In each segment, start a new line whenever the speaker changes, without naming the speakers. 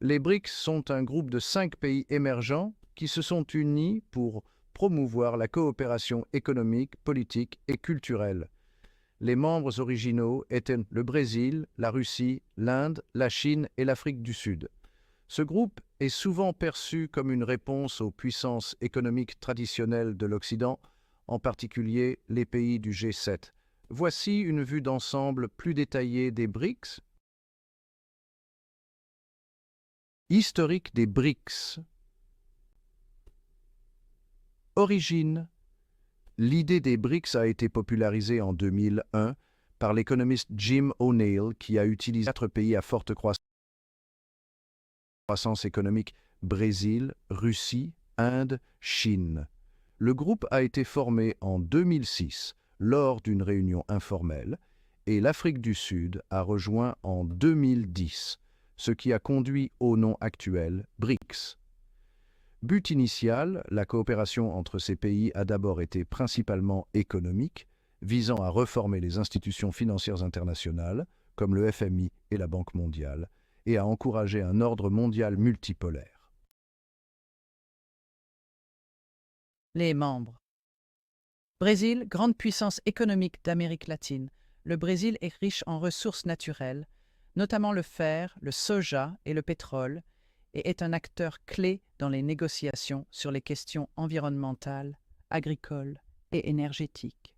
Les BRICS sont un groupe de 5 pays émergents qui se sont unis pour promouvoir la coopération économique, politique et culturelle. Les membres originaux étaient le Brésil, la Russie, l'Inde, la Chine et l'Afrique du Sud. Ce groupe est souvent perçu comme une réponse aux puissances économiques traditionnelles de l'Occident, en particulier les pays du G7. Voici une vue d'ensemble plus détaillée des BRICS. Historique des BRICS. Origine. L'idée des BRICS a été popularisée en 2001 par l'économiste Jim O'Neill qui a utilisé 4 pays à forte croissance économique: Brésil, Russie, Inde, Chine. Le groupe a été formé en 2006 lors d'une réunion informelle et l'Afrique du Sud a rejoint en 2010, ce qui a conduit au nom actuel BRICS. But initial, la coopération entre ces pays a d'abord été principalement économique, visant à reformer les institutions financières internationales, comme le FMI et la Banque mondiale, et à encourager un ordre mondial multipolaire.
Les membres. Brésil, grande puissance économique d'Amérique latine. Le Brésil est riche en ressources naturelles, notamment le fer, le soja et le pétrole, et est un acteur clé dans les négociations sur les questions environnementales, agricoles et énergétiques.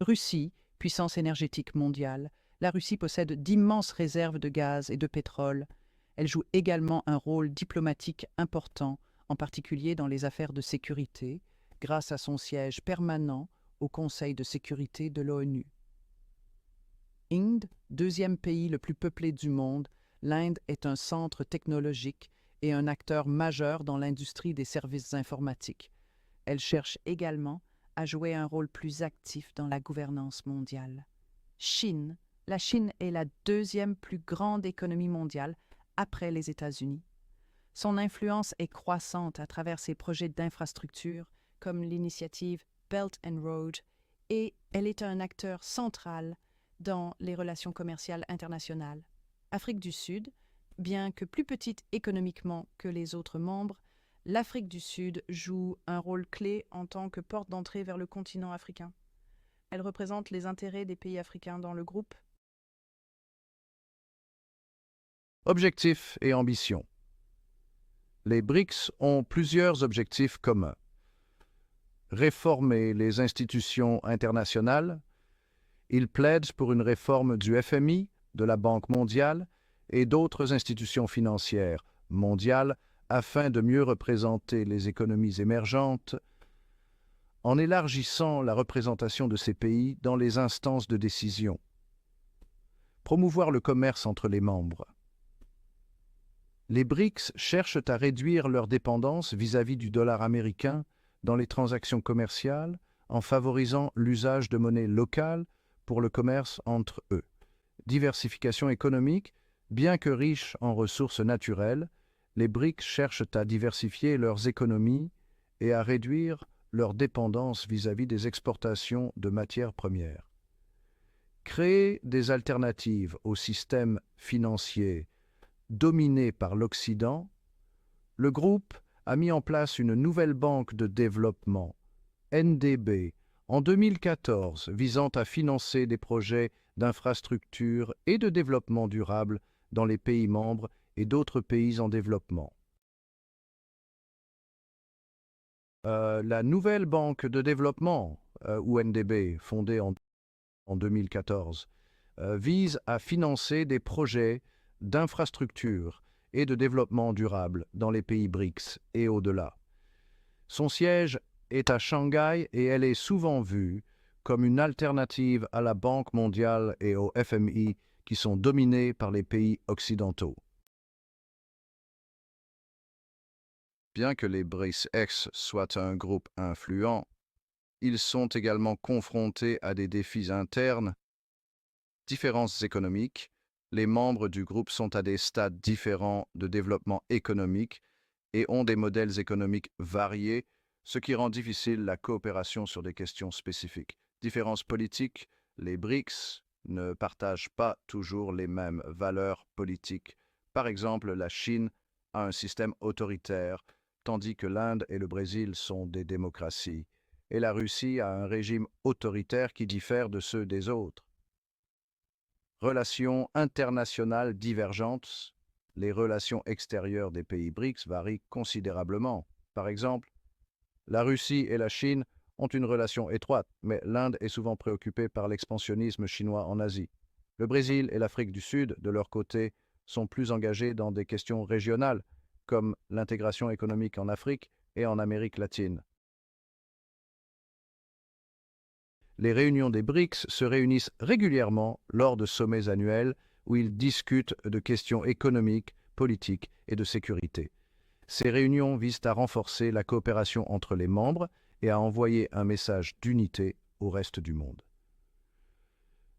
Russie, puissance énergétique mondiale, la Russie possède d'immenses réserves de gaz et de pétrole. Elle joue également un rôle diplomatique important, en particulier dans les affaires de sécurité, grâce à son siège permanent au Conseil de sécurité de l'ONU. Inde, deuxième pays le plus peuplé du monde, l'Inde est un centre technologique et un acteur majeur dans l'industrie des services informatiques. Elle cherche également à jouer un rôle plus actif dans la gouvernance mondiale. Chine, la Chine est la deuxième plus grande économie mondiale après les États-Unis. Son influence est croissante à travers ses projets d'infrastructure comme l'initiative Belt and Road, et elle est un acteur central dans les relations commerciales internationales. Afrique du Sud, bien que plus petite économiquement que les autres membres, l'Afrique du Sud joue un rôle clé en tant que porte d'entrée vers le continent africain. Elle représente les intérêts des pays africains dans le groupe.
Objectifs et ambitions. Les BRICS ont plusieurs objectifs communs. Réformer les institutions internationales. Ils plaident pour une réforme du FMI, de la Banque mondiale et d'autres institutions financières mondiales afin de mieux représenter les économies émergentes en élargissant la représentation de ces pays dans les instances de décision. Promouvoir le commerce entre les membres. Les BRICS cherchent à réduire leur dépendance vis-à-vis du dollar américain dans les transactions commerciales en favorisant l'usage de monnaies locales pour le commerce entre eux. Diversification économique. Bien que riches en ressources naturelles, les BRICS cherchent à diversifier leurs économies et à réduire leur dépendance vis-à-vis des exportations de matières premières. Créer des alternatives au système financier dominé par l'Occident, le groupe a mis en place une nouvelle banque de développement, NDB, en 2014, visant à financer des projets d'infrastructure et de développement durable dans les pays membres et d'autres pays en développement. La nouvelle banque de développement, ou NDB, fondée en 2014, vise à financer des projets d'infrastructure et de développement durable dans les pays BRICS et au-delà. Son siège est à Shanghai et elle est souvent vue comme une alternative à la Banque mondiale et au FMI qui sont dominés par les pays occidentaux. Bien que les BRICS soient un groupe influent, ils sont également confrontés à des défis internes, différences économiques. Les membres du groupe sont à des stades différents de développement économique et ont des modèles économiques variés, ce qui rend difficile la coopération sur des questions spécifiques. Différences politiques, les BRICS ne partagent pas toujours les mêmes valeurs politiques. Par exemple, la Chine a un système autoritaire, tandis que l'Inde et le Brésil sont des démocraties, et la Russie a un régime autoritaire qui diffère de ceux des autres. Relations internationales divergentes. Les relations extérieures des pays BRICS varient considérablement. Par exemple, la Russie et la Chine ont une relation étroite, mais l'Inde est souvent préoccupée par l'expansionnisme chinois en Asie. Le Brésil et l'Afrique du Sud, de leur côté, sont plus engagés dans des questions régionales, comme l'intégration économique en Afrique et en Amérique latine. Les réunions des BRICS se réunissent régulièrement lors de sommets annuels où ils discutent de questions économiques, politiques et de sécurité. Ces réunions visent à renforcer la coopération entre les membres et à envoyer un message d'unité au reste du monde.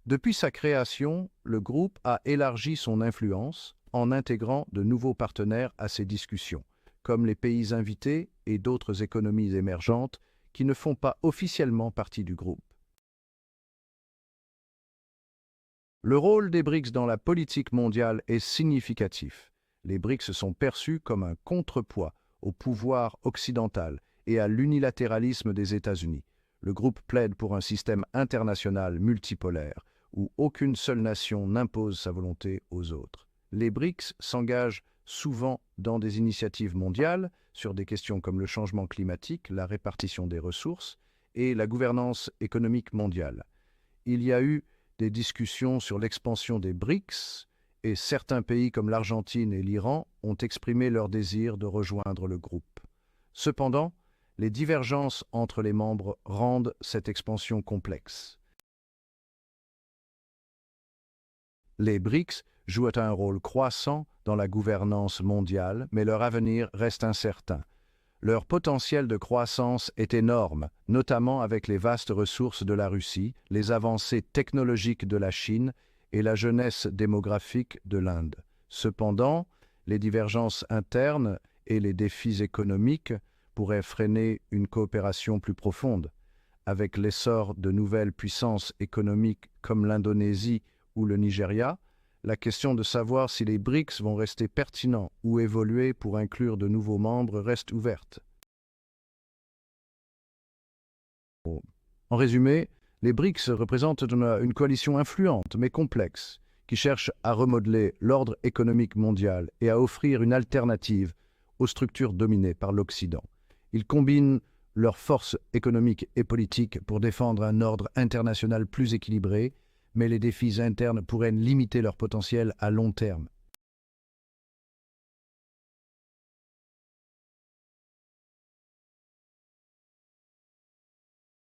Depuis sa création, le groupe a élargi son influence en intégrant de nouveaux partenaires à ses discussions, comme les pays invités et d'autres économies émergentes qui ne font pas officiellement partie du groupe. Le rôle des BRICS dans la politique mondiale est significatif. Les BRICS sont perçus comme un contrepoids au pouvoir occidental et à l'unilatéralisme des États-Unis. Le groupe plaide pour un système international multipolaire où aucune seule nation n'impose sa volonté aux autres. Les BRICS s'engagent souvent dans des initiatives mondiales sur des questions comme le changement climatique, la répartition des ressources et la gouvernance économique mondiale. Il y a eu des discussions sur l'expansion des BRICS et certains pays comme l'Argentine et l'Iran ont exprimé leur désir de rejoindre le groupe. Cependant, les divergences entre les membres rendent cette expansion complexe. Les BRICS jouent un rôle croissant dans la gouvernance mondiale, mais leur avenir reste incertain. Leur potentiel de croissance est énorme, notamment avec les vastes ressources de la Russie, les avancées technologiques de la Chine et la jeunesse démographique de l'Inde. Cependant, les divergences internes et les défis économiques pourraient freiner une coopération plus profonde. Avec l'essor de nouvelles puissances économiques comme l'Indonésie ou le Nigeria, la question de savoir si les BRICS vont rester pertinents ou évoluer pour inclure de nouveaux membres reste ouverte. En résumé, les BRICS représentent une coalition influente mais complexe qui cherche à remodeler l'ordre économique mondial et à offrir une alternative aux structures dominées par l'Occident. Ils combinent leurs forces économiques et politiques pour défendre un ordre international plus équilibré, mais les défis internes pourraient limiter leur potentiel à long terme.